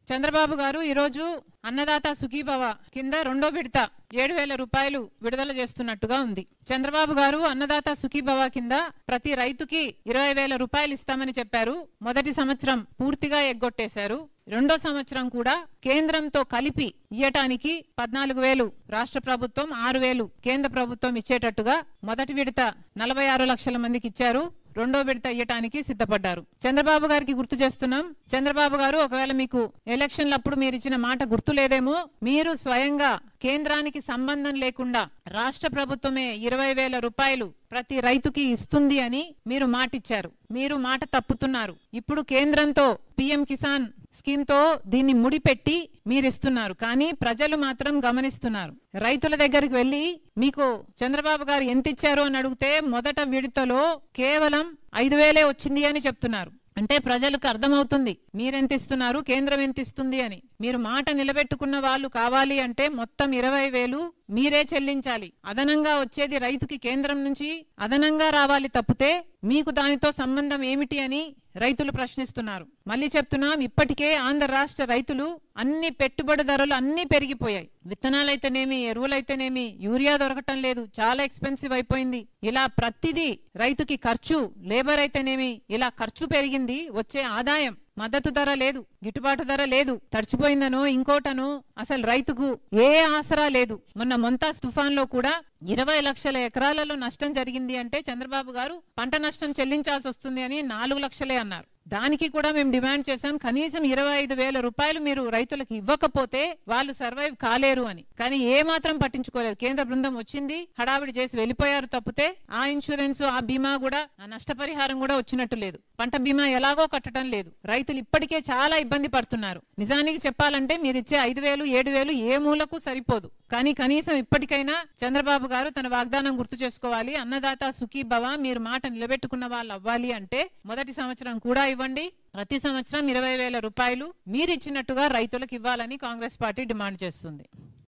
చంద్రబాబు గారు ఈరోజు అన్నదాత సుఖీభవ కింద రెండో విడత 7,000 రూపాయలు విడుదల చేస్తున్నట్టుగా ఉంది. చంద్రబాబు గారు అన్నదాత సుఖీభవ కింద ప్రతి రైతుకి 20,000 రూపాయలు ఇస్తామని చెప్పారు. మొదటి సంవత్సరం పూర్తిగా ఎగ్గొట్టేశారు. రెండో సంవత్సరం కూడా కేంద్రంతో కలిపి ఇయ్యటానికి 14,000 రాష్ట్ర ప్రభుత్వం, 6,000 కేంద్ర ప్రభుత్వం ఇచ్చేటట్టుగా మొదటి విడత 46 లక్షల మందికి ఇచ్చారు. రెండో విడత ఇయ్యటానికి సిద్ధపడ్డారు. చంద్రబాబు గారికి గుర్తు చేస్తున్నాం. చంద్రబాబు గారు, ఒకవేళ మీకు ఎలక్షన్లప్పుడు మీరు ఇచ్చిన మాట గుర్తు లేదేమో, మీరు స్వయంగా కేంద్రానికి సంబంధం లేకుండా రాష్ట్ర ప్రభుత్వమే 20,000 రూపాయలు ప్రతి రైతుకి ఇస్తుంది అని మీరు మాటిచ్చారు. మీరు మాట తప్పుతున్నారు. ఇప్పుడు కేంద్రంతో పిఎం కిసాన్ స్కీమ్ తో దీన్ని ముడిపెట్టి మీరిస్తున్నారు. కానీ ప్రజలు మాత్రం గమనిస్తున్నారు. రైతుల దగ్గరికి వెళ్లి మీకు చంద్రబాబు గారు ఎంత ఇచ్చారు అని అడిగితే మొదట విడతలో కేవలం 5,000 వచ్చింది అని చెప్తున్నారు. అంటే ప్రజలకు అర్థమవుతుంది మీరెంత ఇస్తున్నారు, కేంద్రం ఎంత ఇస్తుంది అని. మీరు మాట నిలబెట్టుకున్న వాళ్ళు కావాలి అంటే మొత్తం 20,000 మీరే చెల్లించాలి. అదనంగా వచ్చేది రైతుకి కేంద్రం నుంచి అదనంగా రావాలి తప్పితే మీకు దానితో సంబంధం ఏమిటి అని రైతులు ప్రశ్నిస్తున్నారు. మళ్ళీ చెప్తున్నాం, ఇప్పటికే ఆంధ్ర రాష్ట్ర రైతులు అన్ని పెట్టుబడి ధరలు అన్ని పెరిగిపోయాయి. విత్తనాలైతేనేమి, ఎరువులైతేనేమి, యూరియా దొరకటం లేదు, చాలా ఎక్స్పెన్సివ్ అయిపోయింది. ఇలా ప్రతిదీ రైతుకి ఖర్చు, లేబర్ అయితేనేమి, ఇలా ఖర్చు పెరిగింది. వచ్చే ఆదాయం, మద్దతు ధర లేదు, గిట్టుబాటు ధర లేదు, తడిచిపోయిందనో ఇంకోటనో అసలు రైతుకు ఏ ఆసరా లేదు. మొన్న మొంతాజ్ తుఫాన్ లో కూడా 20 లక్షల ఎకరాలలో నష్టం జరిగింది అంటే చంద్రబాబు గారు పంట నష్టం చెల్లించాల్సి వస్తుంది అని 4 లక్షలే అన్నారు. దానికి కూడా మేము డిమాండ్ చేశాం, కనీసం 25,000 రూపాయలు మీరు రైతులకు ఇవ్వకపోతే వాళ్ళు సర్వైవ్ కాలేరు అని. కానీ ఏ మాత్రం పట్టించుకోలేదు. కేంద్ర బృందం వచ్చింది, హడావిడి చేసి వెళ్ళిపోయారు తప్పితే ఆ ఇన్సూరెన్స్, ఆ బీమా కూడా, ఆ నష్టపరిహారం కూడా వచ్చినట్టు లేదు. పంట బీమా ఎలాగో కట్టడం లేదు. రైతులు ఇప్పటికే చాలా ఇబ్బంది పడుతున్నారు. నిజానికి చెప్పాలంటే మీరిచ్చే 5,000, 7,000 ఏ మూలకు సరిపోదు. కానీ కనీసం ఇప్పటికైనా చంద్రబాబు గారు తన వాగ్దానం గుర్తు చేసుకోవాలి. అన్నదాత సుఖీభవ మీరు మాట నిలబెట్టుకున్న వాళ్ళు అవ్వాలి అంటే మొదటి సంవత్సరం కూడా ఇవ్వండి. ప్రతి సంవత్సరం 20,000 రూపాయలు మీరిచ్చినట్టుగా రైతులకు ఇవ్వాలని కాంగ్రెస్ పార్టీ డిమాండ్ చేస్తుంది.